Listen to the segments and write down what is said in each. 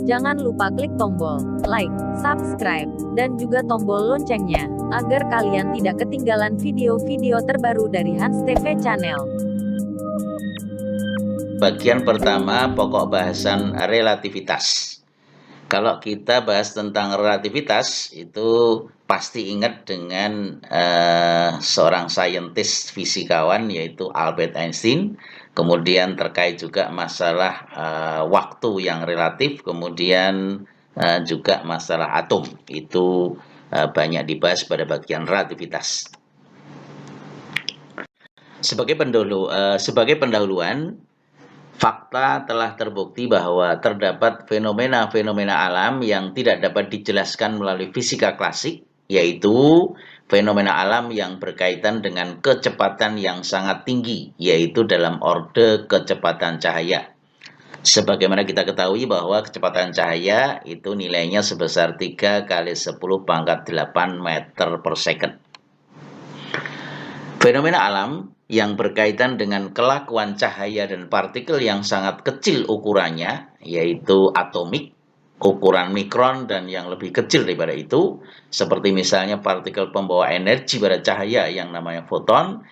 Jangan lupa klik tombol like, subscribe, dan juga tombol loncengnya, agar kalian tidak ketinggalan video-video terbaru dari Hans TV Channel. Bagian pertama, pokok bahasan relativitas. Kalau kita bahas tentang relativitas, itu pasti ingat dengan seorang saintis fisikawan yaitu Albert Einstein. Kemudian terkait juga masalah waktu yang relatif, kemudian juga masalah atom. Itu banyak dibahas pada bagian relativitas. Sebagai pendahuluan, fakta telah terbukti bahwa terdapat fenomena-fenomena alam yang tidak dapat dijelaskan melalui fisika klasik, yaitu fenomena alam yang berkaitan dengan kecepatan yang sangat tinggi, yaitu dalam orde kecepatan cahaya. Sebagaimana kita ketahui bahwa kecepatan cahaya itu nilainya sebesar 3 kali 10 pangkat 8 meter per second. Fenomena alam yang berkaitan dengan kelakuan cahaya dan partikel yang sangat kecil ukurannya, yaitu atomik, ukuran mikron, dan yang lebih kecil daripada itu, seperti misalnya partikel pembawa energi pada cahaya yang namanya foton,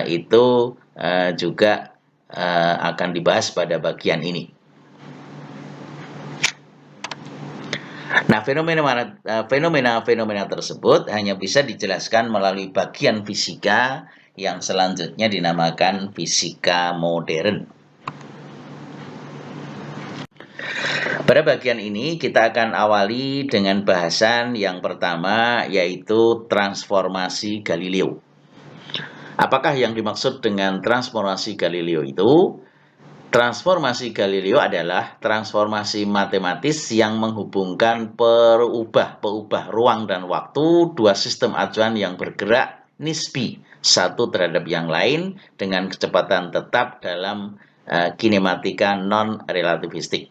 itu juga akan dibahas pada bagian ini. Nah, fenomena-fenomena tersebut hanya bisa dijelaskan melalui bagian fisika yang selanjutnya dinamakan fisika modern. Pada bagian ini kita akan awali dengan bahasan yang pertama, yaitu transformasi Galileo. Apakah yang dimaksud dengan transformasi Galileo itu? Transformasi Galileo adalah transformasi matematis yang menghubungkan peubah ruang dan waktu dua sistem acuan yang bergerak nisbi satu terhadap yang lain dengan kecepatan tetap dalam kinematika non-relativistik.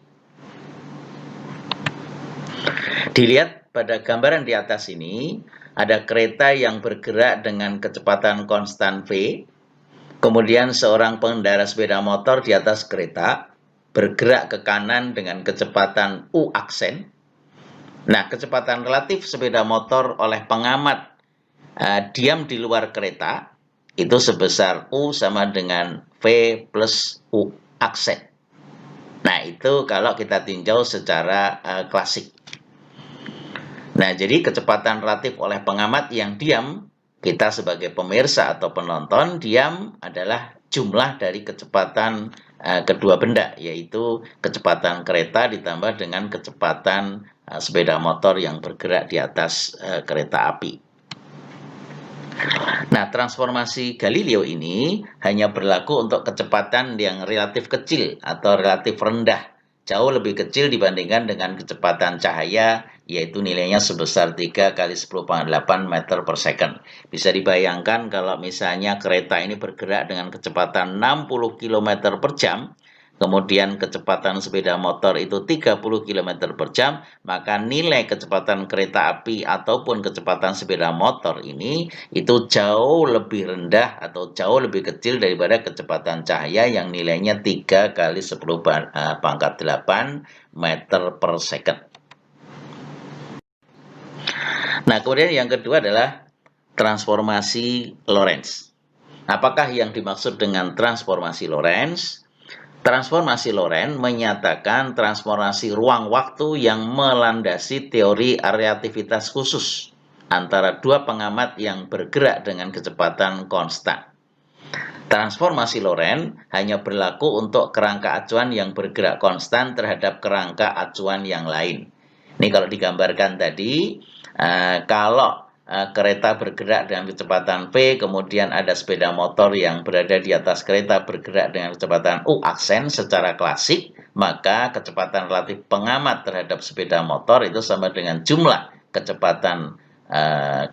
Dilihat pada gambaran di atas ini, ada kereta yang bergerak dengan kecepatan konstan V. Kemudian seorang pengendara sepeda motor di atas kereta bergerak ke kanan dengan kecepatan U aksen. Nah, kecepatan relatif sepeda motor oleh pengamat diam di luar kereta itu sebesar U sama dengan V plus U aksen. Nah, itu kalau kita tinjau secara klasik. Nah, jadi kecepatan relatif oleh pengamat yang diam, kita sebagai pemirsa atau penonton, diam adalah jumlah dari kecepatan kedua benda, yaitu kecepatan kereta ditambah dengan kecepatan sepeda motor yang bergerak di atas kereta api. Nah, transformasi Galileo ini hanya berlaku untuk kecepatan yang relatif kecil atau relatif rendah, jauh lebih kecil dibandingkan dengan kecepatan cahaya, yaitu nilainya sebesar 3 kali 10 pangkat 8 meter per second. Bisa dibayangkan kalau misalnya kereta ini bergerak dengan kecepatan 60 km per jam, kemudian kecepatan sepeda motor itu 30 km per jam, maka nilai kecepatan kereta api ataupun kecepatan sepeda motor ini itu jauh lebih rendah atau jauh lebih kecil daripada kecepatan cahaya yang nilainya 3 kali 10 pangkat 8 meter per second. Nah, kemudian yang kedua adalah transformasi Lorentz. Apakah yang dimaksud dengan transformasi Lorentz? Transformasi Lorentz menyatakan transformasi ruang waktu yang melandasi teori relativitas khusus antara dua pengamat yang bergerak dengan kecepatan konstan. Transformasi Lorentz hanya berlaku untuk kerangka acuan yang bergerak konstan terhadap kerangka acuan yang lain. Ini kalau digambarkan tadi, kalau kereta bergerak dengan kecepatan V, kemudian ada sepeda motor yang berada di atas kereta bergerak dengan kecepatan U aksen secara klasik, maka kecepatan relatif pengamat terhadap sepeda motor itu sama dengan jumlah kecepatan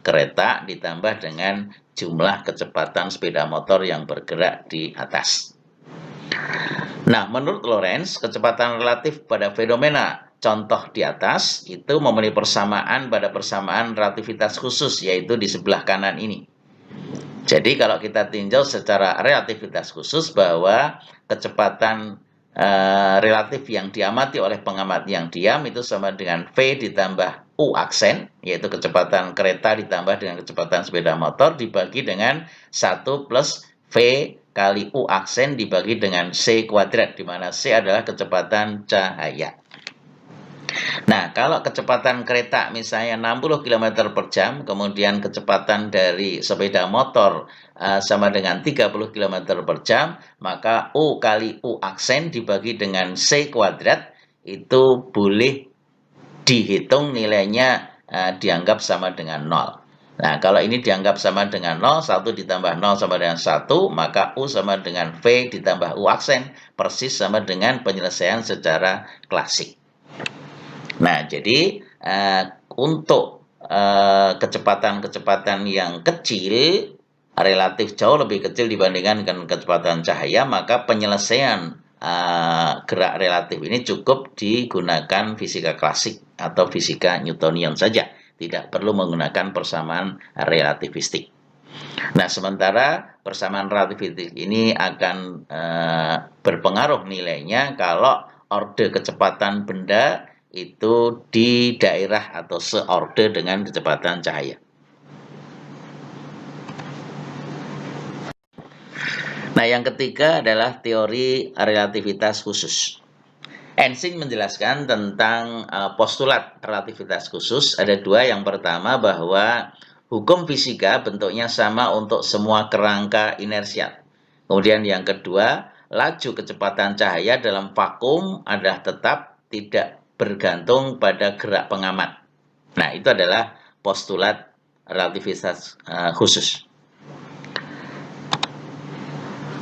kereta ditambah dengan jumlah kecepatan sepeda motor yang bergerak di atas. Nah, menurut Lorentz, kecepatan relatif pada fenomena contoh di atas itu memiliki persamaan pada persamaan relativitas khusus, yaitu di sebelah kanan ini. Jadi kalau kita tinjau secara relativitas khusus bahwa kecepatan relatif yang diamati oleh pengamat yang diam itu sama dengan V ditambah U aksen, yaitu kecepatan kereta ditambah dengan kecepatan sepeda motor dibagi dengan 1 plus V kali U aksen dibagi dengan C kuadrat, di mana C adalah kecepatan cahaya. Nah, kalau kecepatan kereta misalnya 60 km per jam, kemudian kecepatan dari sepeda motor sama dengan 30 km per jam, maka U kali U aksen dibagi dengan C kuadrat, itu boleh dihitung nilainya dianggap sama dengan 0. Nah, kalau ini dianggap sama dengan 0, 1 ditambah 0 sama dengan 1, maka U sama dengan V ditambah U aksen, persis sama dengan penyelesaian secara klasik. Nah, jadi untuk kecepatan-kecepatan yang kecil, relatif jauh lebih kecil dibandingkan dengan kecepatan cahaya, maka penyelesaian gerak relatif ini cukup digunakan fisika klasik atau fisika Newtonian saja, tidak perlu menggunakan persamaan relativistik. Nah, sementara persamaan relativistik ini akan berpengaruh nilainya kalau orde kecepatan benda itu di daerah atau seorde dengan kecepatan cahaya. Nah, yang ketiga adalah teori relativitas khusus. Einstein menjelaskan tentang postulat relativitas khusus. Ada dua. Yang pertama bahwa hukum fisika bentuknya sama untuk semua kerangka inersial. Kemudian yang kedua, laju kecepatan cahaya dalam vakum adalah tetap tidak bergantung pada gerak pengamat. Nah, itu adalah postulat relativitas khusus.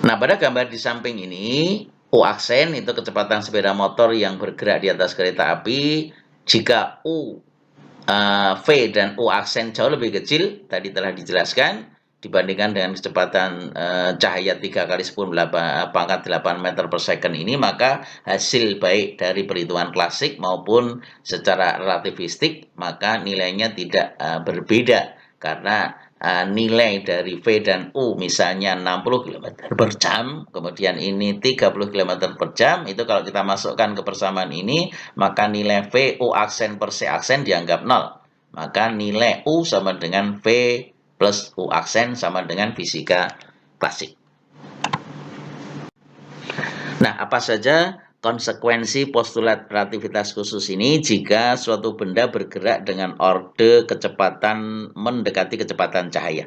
Nah, pada gambar di samping ini, U aksen itu kecepatan sepeda motor yang bergerak di atas kereta api. Jika V dan U aksen jauh lebih kecil, tadi telah dijelaskan, dibandingkan dengan kecepatan cahaya 3 kali 10 pangkat 8 meter per second ini, maka hasil baik dari perhitungan klasik maupun secara relativistik, maka nilainya tidak berbeda, karena nilai dari V dan U misalnya 60 km per jam, kemudian ini 30 km per jam, itu kalau kita masukkan ke persamaan ini, maka nilai V U aksen per C aksen dianggap 0. Maka nilai U sama dengan V plus U aksen sama dengan fisika klasik. Nah, apa saja konsekuensi postulat relativitas khusus ini jika suatu benda bergerak dengan orde kecepatan mendekati kecepatan cahaya?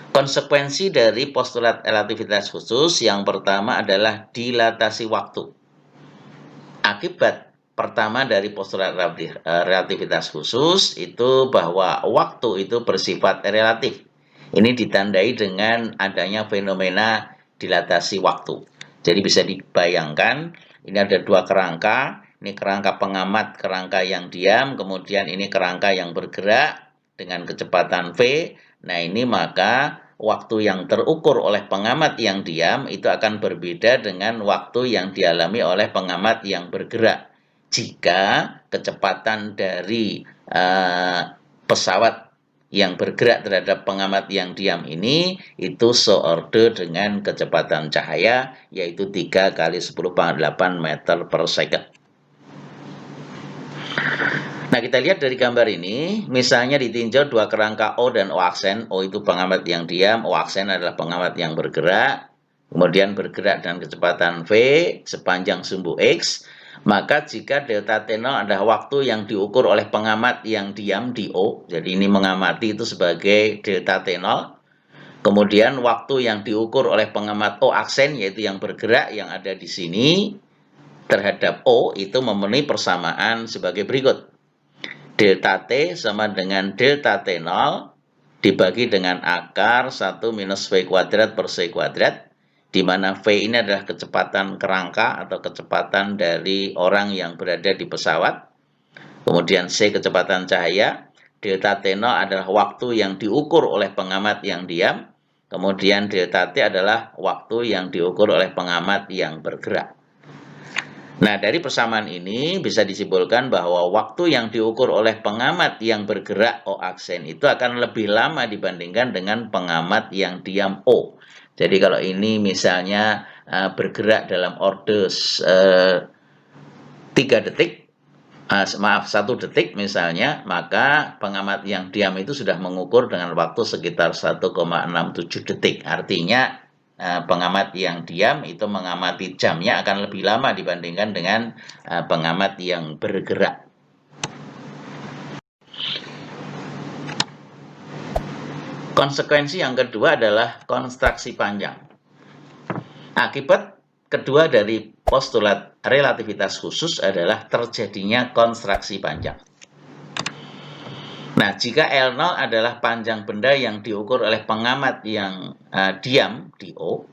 Konsekuensi dari postulat relativitas khusus yang pertama adalah dilatasi waktu. Akibat pertama dari postulat relativitas khusus itu bahwa waktu itu bersifat relatif. Ini ditandai dengan adanya fenomena dilatasi waktu. Jadi bisa dibayangkan, ini ada dua kerangka, ini kerangka pengamat, kerangka yang diam, kemudian ini kerangka yang bergerak dengan kecepatan V. Nah, ini maka waktu yang terukur oleh pengamat yang diam itu akan berbeda dengan waktu yang dialami oleh pengamat yang bergerak. Jika kecepatan dari pesawat yang bergerak terhadap pengamat yang diam ini itu seorde dengan kecepatan cahaya, yaitu 3 kali 10 pangkat 8 meter per second. Nah, kita lihat dari gambar ini, misalnya ditinjau dua kerangka O dan O aksen. O itu pengamat yang diam, O aksen adalah pengamat yang bergerak, kemudian bergerak dengan kecepatan V sepanjang sumbu X. Maka jika delta T0 adalah waktu yang diukur oleh pengamat yang diam di O, jadi ini mengamati itu sebagai delta T0. Kemudian waktu yang diukur oleh pengamat O aksen, yaitu yang bergerak yang ada di sini, terhadap O itu memenuhi persamaan sebagai berikut. Delta T sama dengan delta T0 dibagi dengan akar 1 minus V kuadrat per C kuadrat, di mana V ini adalah kecepatan kerangka atau kecepatan dari orang yang berada di pesawat. Kemudian C kecepatan cahaya, delta T0 adalah waktu yang diukur oleh pengamat yang diam. Kemudian delta T adalah waktu yang diukur oleh pengamat yang bergerak. Nah, dari persamaan ini bisa disimpulkan bahwa waktu yang diukur oleh pengamat yang bergerak O aksen itu akan lebih lama dibandingkan dengan pengamat yang diam O. Jadi kalau ini misalnya bergerak dalam order 3 detik, 1 detik misalnya, maka pengamat yang diam itu sudah mengukur dengan waktu sekitar 1,67 detik. Artinya pengamat yang diam itu mengamati jamnya akan lebih lama dibandingkan dengan pengamat yang bergerak. Konsekuensi yang kedua adalah konstruksi panjang. Akibat kedua dari postulat relativitas khusus adalah terjadinya konstruksi panjang. Nah, jika L0 adalah panjang benda yang diukur oleh pengamat yang diam di O,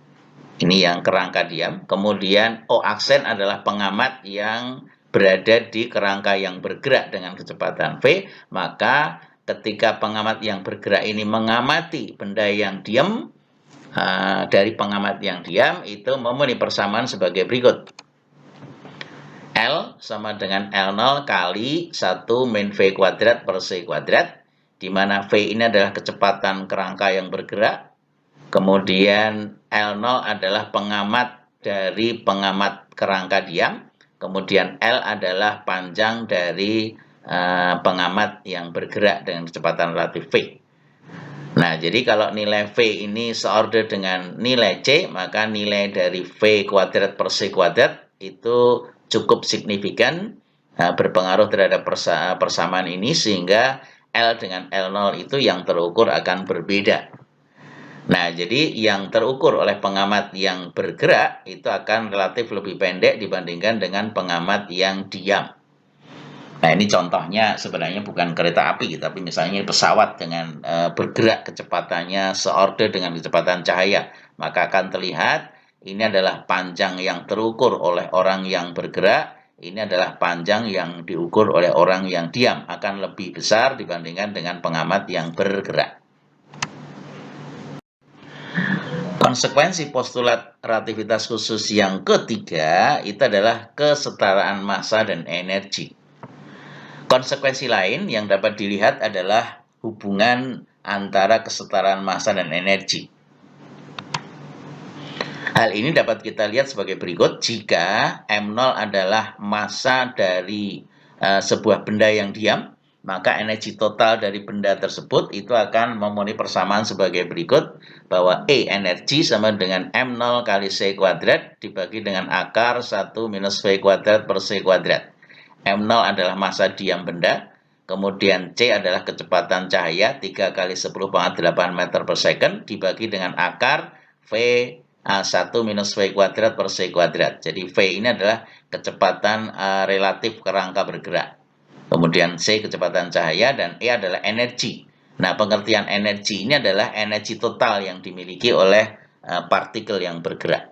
ini yang kerangka diam, kemudian O aksen adalah pengamat yang berada di kerangka yang bergerak dengan kecepatan V, maka ketika pengamat yang bergerak ini mengamati benda yang diam, dari pengamat yang diam itu memenuhi persamaan sebagai berikut. L sama dengan L0 kali 1 min V kuadrat per C kuadrat, di mana V ini adalah kecepatan kerangka yang bergerak, kemudian L0 adalah pengamat dari pengamat kerangka diam, kemudian L adalah panjang dari pengamat yang bergerak dengan kecepatan relatif V. Nah, jadi kalau nilai V ini seorder dengan nilai C, maka nilai dari V kuadrat per C kuadrat itu cukup signifikan berpengaruh terhadap persamaan ini, sehingga L dengan L0 itu yang terukur akan berbeda. Nah, jadi yang terukur oleh pengamat yang bergerak itu akan relatif lebih pendek dibandingkan dengan pengamat yang diam. Nah, ini contohnya sebenarnya bukan kereta api, tapi misalnya pesawat dengan bergerak kecepatannya seorder dengan kecepatan cahaya. Maka akan terlihat ini adalah panjang yang terukur oleh orang yang bergerak, ini adalah panjang yang diukur oleh orang yang diam, akan lebih besar dibandingkan dengan pengamat yang bergerak. Konsekuensi postulat relativitas khusus yang ketiga itu adalah kesetaraan massa dan energi. Konsekuensi lain yang dapat dilihat adalah hubungan antara kesetaraan massa dan energi. Hal ini dapat kita lihat sebagai berikut. Jika M0 adalah massa dari sebuah benda yang diam, maka energi total dari benda tersebut itu akan memenuhi persamaan sebagai berikut, bahwa E energi sama dengan M0 kali C kuadrat dibagi dengan akar 1 minus V kuadrat per C kuadrat. M0 adalah massa diam benda, kemudian C adalah kecepatan cahaya 3 kali 10 pangkat 8 meter per second dibagi dengan akar V 1 minus V kuadrat per C kuadrat. Jadi V ini adalah kecepatan relatif kerangka bergerak. Kemudian C kecepatan cahaya dan E adalah energi. Nah, pengertian energi ini adalah energi total yang dimiliki oleh partikel yang bergerak.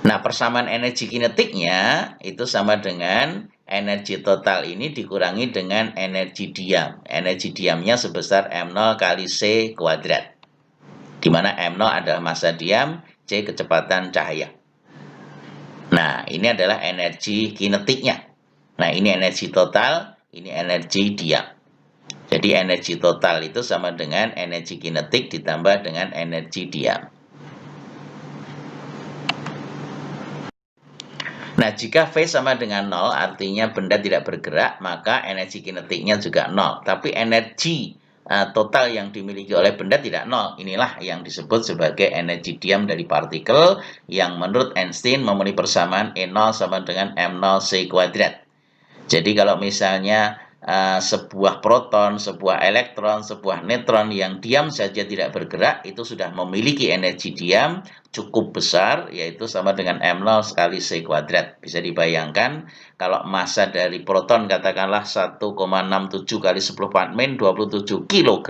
Nah, persamaan energi kinetiknya itu sama dengan energi total ini dikurangi dengan energi diam. Energi diamnya sebesar M0 kali C kuadrat. Di mana M0 adalah massa diam, C kecepatan cahaya. Nah, ini adalah energi kinetiknya. Nah, ini energi total, ini energi diam. Jadi energi total itu sama dengan energi kinetik ditambah dengan energi diam. Nah, jika V sama dengan 0, artinya benda tidak bergerak, maka energi kinetiknya juga 0. Tapi energi total yang dimiliki oleh benda tidak 0. Inilah yang disebut sebagai energi diam dari partikel, yang menurut Einstein memenuhi persamaan E0 sama dengan M0 C kuadrat. Jadi kalau misalnya sebuah proton, sebuah elektron, sebuah neutron yang diam saja tidak bergerak, itu sudah memiliki energi diam cukup besar, yaitu sama dengan M0 kali C kuadrat. Bisa dibayangkan kalau massa dari proton katakanlah 1,67 kali 10 pangkat min 27 kg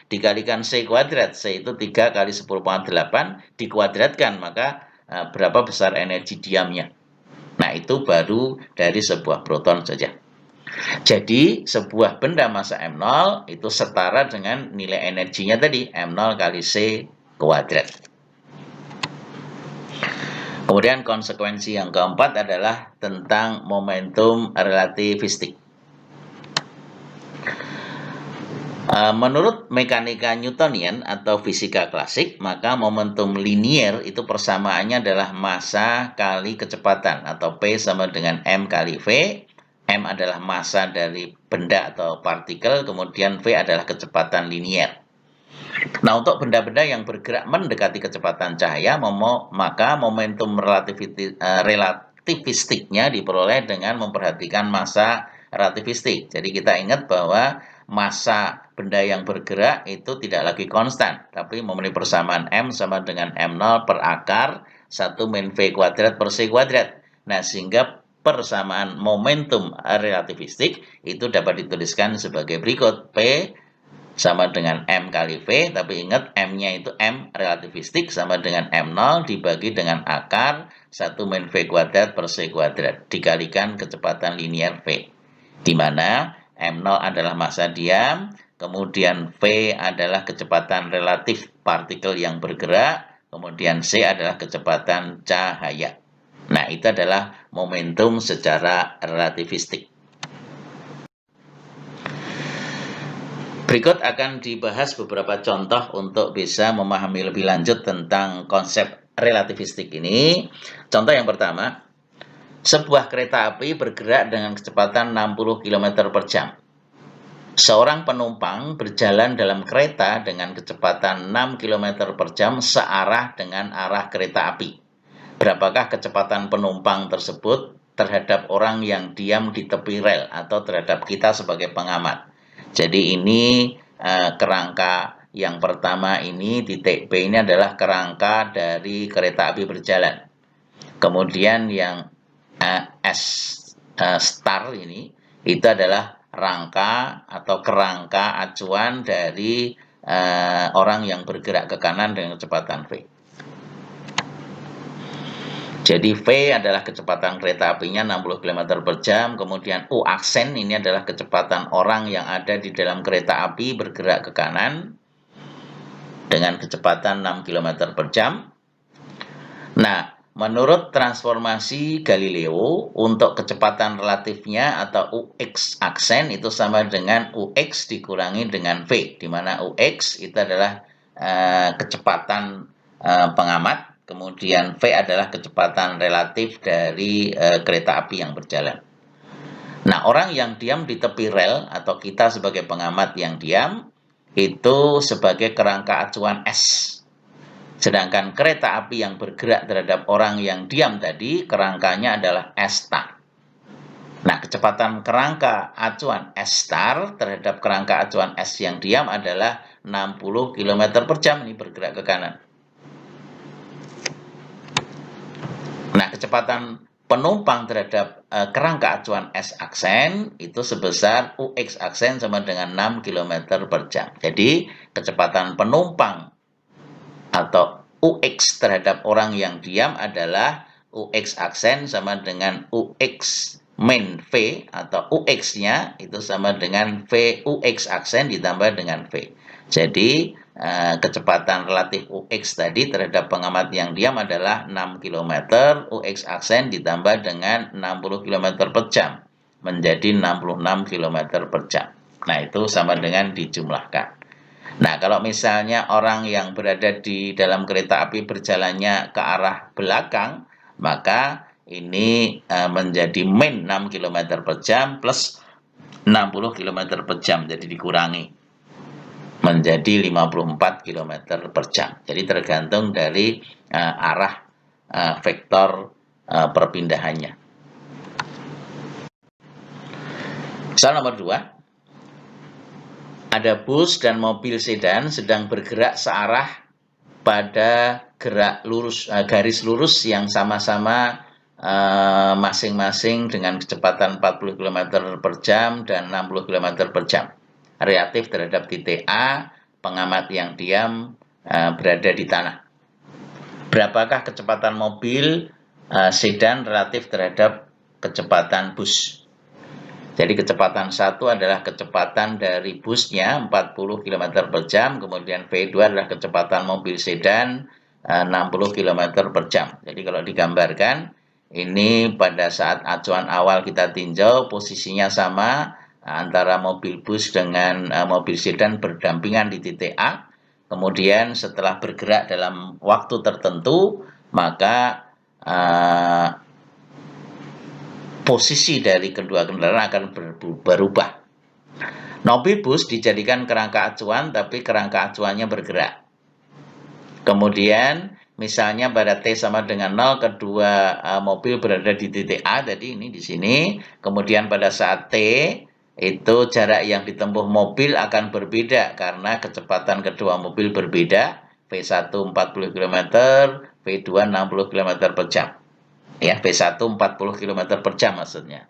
dikalikan C kuadrat, C itu 3 kali 10 pangkat 8 dikuadratkan, maka berapa besar energi diamnya. Nah, itu baru dari sebuah proton saja. Jadi, sebuah benda massa M0 itu setara dengan nilai energinya tadi, M0 kali C kuadrat. Kemudian konsekuensi yang keempat adalah tentang momentum relativistik. Menurut mekanika Newtonian atau fisika klasik, maka momentum linier itu persamaannya adalah massa kali kecepatan atau P sama dengan M kali V. M adalah massa dari benda atau partikel, kemudian V adalah kecepatan linier. Nah, untuk benda-benda yang bergerak mendekati kecepatan cahaya, maka momentum relativistiknya diperoleh dengan memperhatikan massa relativistik. Jadi kita ingat bahwa massa benda yang bergerak itu tidak lagi konstan, tapi memenuhi persamaan M sama dengan M0 per akar 1 min V kuadrat per C kuadrat. Nah, sehingga persamaan momentum relativistik itu dapat dituliskan sebagai berikut. P sama dengan M kali V, tapi ingat M-nya itu M relativistik sama dengan M0 dibagi dengan akar 1 min V kuadrat per C kuadrat dikalikan kecepatan linier V, di mana M0 adalah massa diam, kemudian V adalah kecepatan relatif partikel yang bergerak, kemudian C adalah kecepatan cahaya. Nah, itu adalah momentum secara relativistik. Berikut akan dibahas beberapa contoh untuk bisa memahami lebih lanjut tentang konsep relativistik ini. Contoh yang pertama, sebuah kereta api bergerak dengan kecepatan 60 km per jam. Seorang penumpang berjalan dalam kereta dengan kecepatan 6 km per jam searah dengan arah kereta api. Berapakah kecepatan penumpang tersebut terhadap orang yang diam di tepi rel atau terhadap kita sebagai pengamat? Jadi ini kerangka yang pertama ini, titik B ini adalah kerangka dari kereta api berjalan. Kemudian yang S star ini itu adalah rangka atau kerangka acuan dari orang yang bergerak ke kanan dengan kecepatan V. Jadi V adalah kecepatan kereta apinya 60 km per jam, kemudian U aksen ini adalah kecepatan orang yang ada di dalam kereta api bergerak ke kanan dengan kecepatan 6 km per jam. Nah, menurut transformasi Galileo, untuk kecepatan relatifnya atau UX aksen itu sama dengan UX dikurangi dengan V, di mana UX itu adalah kecepatan pengamat, kemudian V adalah kecepatan relatif dari kereta api yang berjalan. Nah, orang yang diam di tepi rel atau kita sebagai pengamat yang diam itu sebagai kerangka acuan S. Sedangkan kereta api yang bergerak terhadap orang yang diam tadi kerangkanya adalah S star. Nah, kecepatan kerangka acuan S star terhadap kerangka acuan S yang diam adalah 60 km per jam, ini bergerak ke kanan. Nah, kecepatan penumpang terhadap kerangka acuan S aksen itu sebesar UX aksen sama dengan 6 km per jam. Jadi, kecepatan penumpang atau UX terhadap orang yang diam adalah UX aksen sama dengan UX min V atau UX-nya itu sama dengan V UX aksen ditambah dengan V. Jadi, kecepatan relatif UX tadi terhadap pengamat yang diam adalah 6 km, UX aksen ditambah dengan 60 km per jam, menjadi 66 km per jam. Nah, itu sama dengan dijumlahkan. Nah, kalau misalnya orang yang berada di dalam kereta api berjalannya ke arah belakang, maka ini menjadi min 6 km per jam plus 60 km per jam, jadi dikurangi menjadi 54 km per jam. Jadi tergantung dari arah vektor perpindahannya. Soal nomor 2. Ada bus dan mobil sedan sedang bergerak searah pada garis lurus yang sama-sama masing-masing dengan kecepatan 40 km per jam dan 60 km per jam. Relatif terhadap titik A, pengamat yang diam berada di tanah. Berapakah kecepatan mobil sedan relatif terhadap kecepatan bus? Jadi kecepatan 1 adalah kecepatan dari busnya 40 km per jam, kemudian V2 adalah kecepatan mobil sedan 60 km per jam. Jadi kalau digambarkan, ini pada saat acuan awal kita tinjau posisinya sama, antara mobil bus dengan mobil sedan berdampingan di titik A. Kemudian setelah bergerak dalam waktu tertentu, maka posisi dari kedua kendaraan akan berubah. Mobil bus dijadikan kerangka acuan, tapi kerangka acuannya bergerak. Kemudian misalnya pada T sama dengan 0, kedua mobil berada di titik A, jadi ini di sini. Kemudian pada saat T, itu jarak yang ditempuh mobil akan berbeda karena kecepatan kedua mobil berbeda. V1 40 km, V2 60 km per jam. Ya, V1 40 km per jam maksudnya.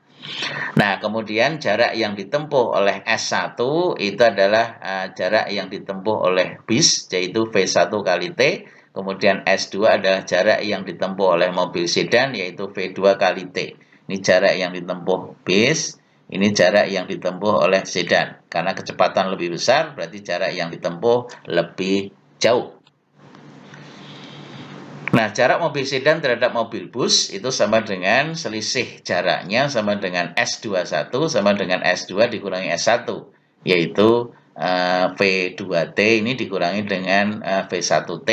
Nah, kemudian jarak yang ditempuh oleh S1 itu adalah jarak yang ditempuh oleh bis, yaitu V1 kali T. Kemudian S2 adalah jarak yang ditempuh oleh mobil sedan, yaitu V2 kali T. Ini jarak yang ditempuh bis, ini jarak yang ditempuh oleh sedan. Karena kecepatan lebih besar, berarti jarak yang ditempuh lebih jauh. Nah, jarak mobil sedan terhadap mobil bus itu sama dengan selisih jaraknya sama dengan S21 sama dengan S2 dikurangi S1, yaitu V2T ini dikurangi dengan V1T.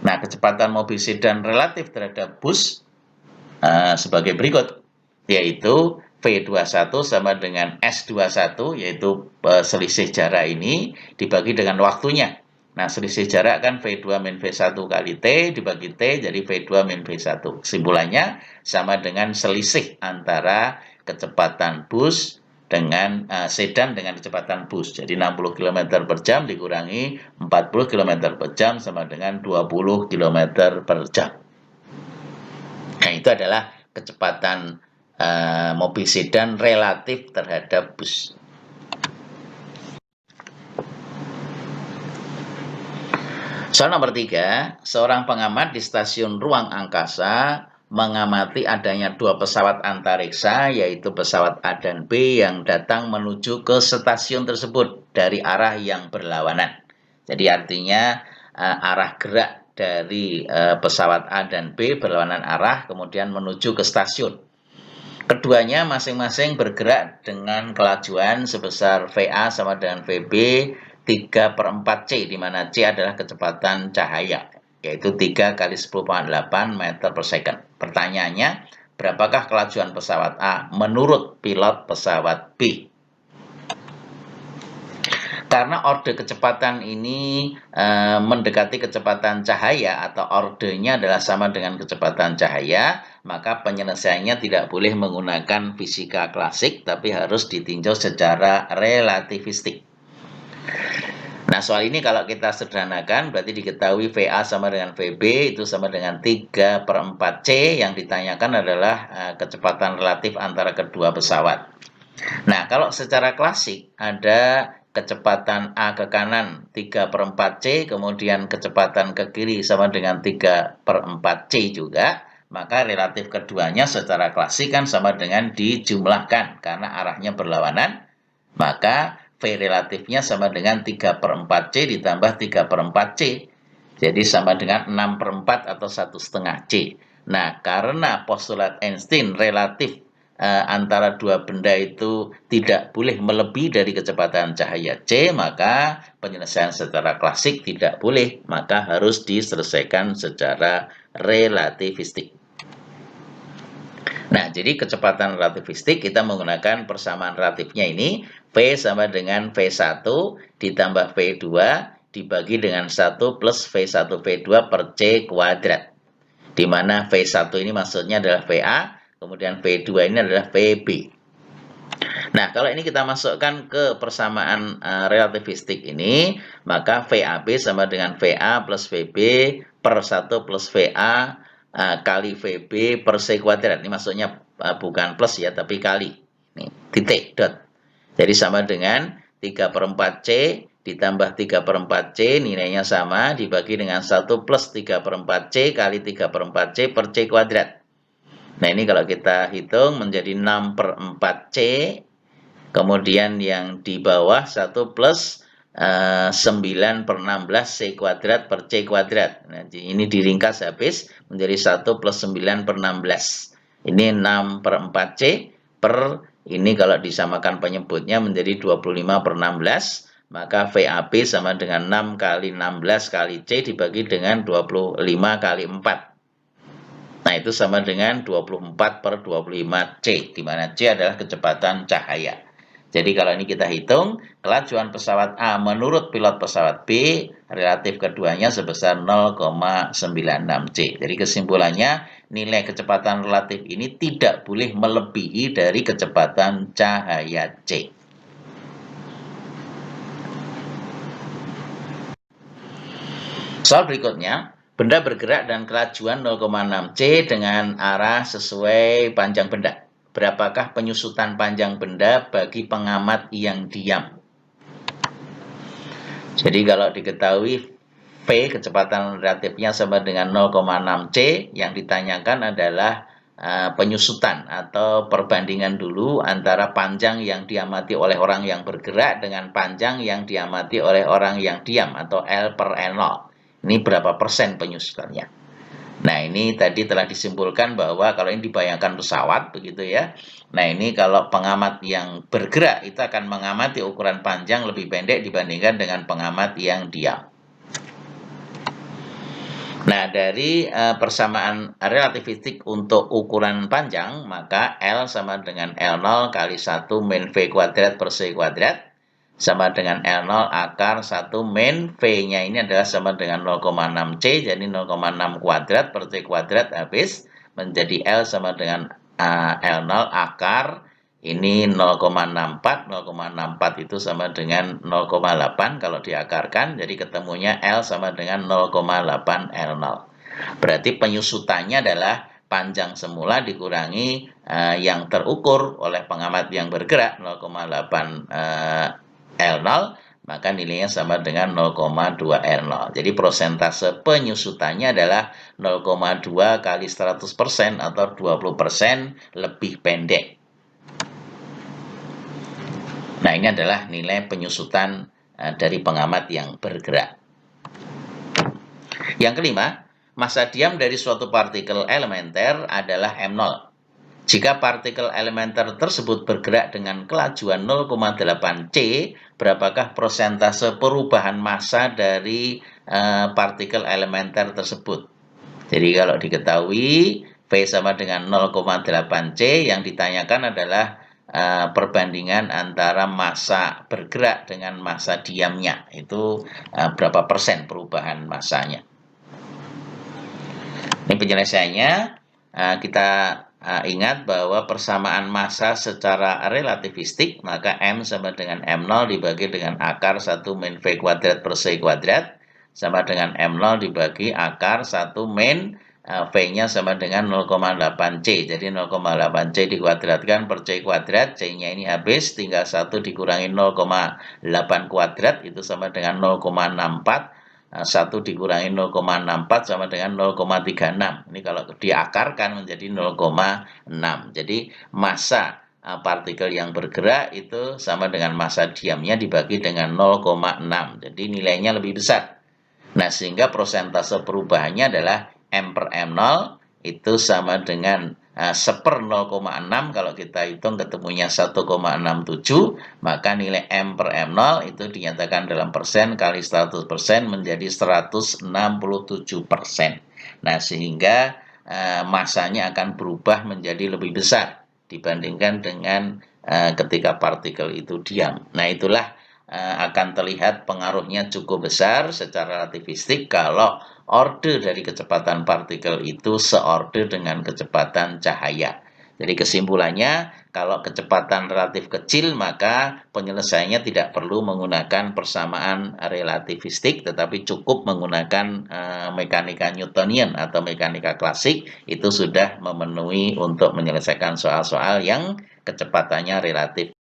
Nah, kecepatan mobil sedan relatif terhadap bus sebagai berikut, yaitu V21 sama dengan S21, yaitu selisih jarak ini dibagi dengan waktunya. Nah, selisih jarak kan V2 min V1 kali T dibagi T, jadi V2 min V1. Kesimpulannya sama dengan selisih antara kecepatan bus dengan sedan dengan kecepatan bus. Jadi 60 km per jam dikurangi 40 km per jam sama dengan 20 km per jam. Nah, itu adalah kecepatan mobil sedan relatif terhadap bus. Soal nomor 3, seorang pengamat di stasiun ruang angkasa mengamati adanya dua pesawat antariksa, yaitu pesawat A dan B yang datang menuju ke stasiun tersebut dari arah yang berlawanan. Jadi artinya arah gerak dari pesawat A dan B berlawanan arah, kemudian menuju ke stasiun. Keduanya masing-masing bergerak dengan kelajuan sebesar VA sama dengan VB 3/4C, di mana C adalah kecepatan cahaya, yaitu 3 kali 10⁸ meter per second. Pertanyaannya, berapakah kelajuan pesawat A menurut pilot pesawat B? Karena orde kecepatan ini mendekati kecepatan cahaya atau ordenya adalah sama dengan kecepatan cahaya, maka penyelesaiannya tidak boleh menggunakan fisika klasik, tapi harus ditinjau secara relativistik. Nah, soal ini kalau kita sederhanakan, berarti diketahui VA sama dengan VB itu sama dengan 3/4C, yang ditanyakan adalah kecepatan relatif antara kedua pesawat. Nah, kalau secara klasik ada kecepatan A ke kanan 3/4C, kemudian kecepatan ke kiri sama dengan 3/4C juga, maka relatif keduanya secara klasik kan sama dengan dijumlahkan, karena arahnya berlawanan, maka V relatifnya sama dengan 3/4C ditambah 3/4C. Jadi sama dengan 6/4 atau 1,5 C. Nah, karena postulat Einstein relatif antara dua benda itu tidak boleh melebihi dari kecepatan cahaya C, maka penyelesaian secara klasik tidak boleh, maka harus diselesaikan secara relativistik. Nah, jadi kecepatan relativistik kita menggunakan persamaan relatifnya ini, V sama dengan V1 ditambah V2 dibagi dengan 1 plus V1 V2 per C kuadrat. Di mana V1 ini maksudnya adalah VA, kemudian V2 ini adalah VB. Nah, kalau ini kita masukkan ke persamaan relativistik ini, maka VAB sama dengan VA plus VB per 1 plus VA kali VB per C kuadrat. Ini maksudnya bukan plus ya, tapi kali. Nih, titik, dot. Jadi sama dengan 3/4C ditambah 3/4C, nilainya sama, dibagi dengan 1 plus 3/4C kali 3/4C per C kuadrat. Nah, ini kalau kita hitung menjadi 6/4C, kemudian yang di bawah 1 plus 9/16 C kuadrat per C kuadrat. Nah, ini diringkas habis menjadi 1 plus 9/16. Ini 6/4C per ini kalau disamakan penyebutnya menjadi 25/16, maka VAB sama dengan 6 kali 16 kali C dibagi dengan 25 kali 4. Nah, itu sama dengan 24/25 C, di mana C adalah kecepatan cahaya. Jadi kalau ini kita hitung, kelajuan pesawat A menurut pilot pesawat B, relatif keduanya sebesar 0,96 C. Jadi kesimpulannya, nilai kecepatan relatif ini tidak boleh melebihi dari kecepatan cahaya C. Soal berikutnya, benda bergerak dan kelajuan 0,6 C dengan arah sesuai panjang benda. Berapakah penyusutan panjang benda bagi pengamat yang diam? Jadi kalau diketahui V kecepatan relatifnya sama dengan 0,6 C, yang ditanyakan adalah penyusutan atau perbandingan dulu antara panjang yang diamati oleh orang yang bergerak dengan panjang yang diamati oleh orang yang diam atau L per L0. Ini berapa persen penyusutannya? Nah, ini tadi telah disimpulkan bahwa kalau ini dibayangkan pesawat, begitu ya. Nah, ini kalau pengamat yang bergerak itu akan mengamati ukuran panjang lebih pendek dibandingkan dengan pengamat yang diam. Nah, dari persamaan relativistik untuk ukuran panjang, maka L sama dengan L0 kali 1 min V kuadrat per C kuadrat, sama dengan L0 akar 1 min V-nya ini adalah sama dengan 0,6 C, jadi 0,6 kuadrat per C kuadrat habis, menjadi L sama dengan L0 akar, ini 0,64, 0,64 itu sama dengan 0,8 kalau diakarkan, jadi ketemunya L sama dengan 0,8 L0. Berarti penyusutannya adalah panjang semula dikurangi yang terukur oleh pengamat yang bergerak 0,8 L0, maka nilainya sama dengan 0,2 L0. Jadi persentase penyusutannya adalah 0,2 kali 100% atau 20% lebih pendek. Nah, ini adalah nilai penyusutan dari pengamat yang bergerak. Yang kelima, massa diam dari suatu partikel elementer adalah M0. Jika partikel elementer tersebut bergerak dengan kelajuan 0,8 C, berapakah persentase perubahan massa dari partikel elementer tersebut? Jadi kalau diketahui V sama dengan 0,8 C, yang ditanyakan adalah perbandingan antara massa bergerak dengan massa diamnya. Itu berapa persen perubahan massanya. Ini penyelesaiannya, kita ingat bahwa persamaan massa secara relativistik, maka M sama dengan M0 dibagi dengan akar 1 min V kuadrat per C kuadrat, sama dengan M0 dibagi akar 1 min V-nya sama dengan 0,8 C. Jadi 0,8 C dikuadratkan per C kuadrat, C-nya ini habis, tinggal 1 dikurangi 0,8 kuadrat, itu sama dengan 0,64. 1 dikurangi 0,64 sama dengan 0,36. Ini kalau diakarkan menjadi 0,6. Jadi massa partikel yang bergerak itu sama dengan massa diamnya dibagi dengan 0,6. Jadi nilainya lebih besar. Nah, sehingga persentase perubahannya adalah M per M0 itu sama dengan 1/0,6. Kalau kita hitung ketemunya 1,67, maka nilai M per M0 itu dinyatakan dalam persen kali 100% menjadi 167%. Nah, sehingga massanya akan berubah menjadi lebih besar dibandingkan dengan ketika partikel itu diam. Nah, itulah akan terlihat pengaruhnya cukup besar secara relativistik kalau orde dari kecepatan partikel itu seorde dengan kecepatan cahaya. Jadi kesimpulannya, kalau kecepatan relatif kecil, maka penyelesaiannya tidak perlu menggunakan persamaan relativistik, tetapi cukup menggunakan mekanika Newtonian atau mekanika klasik, itu sudah memenuhi untuk menyelesaikan soal-soal yang kecepatannya relatif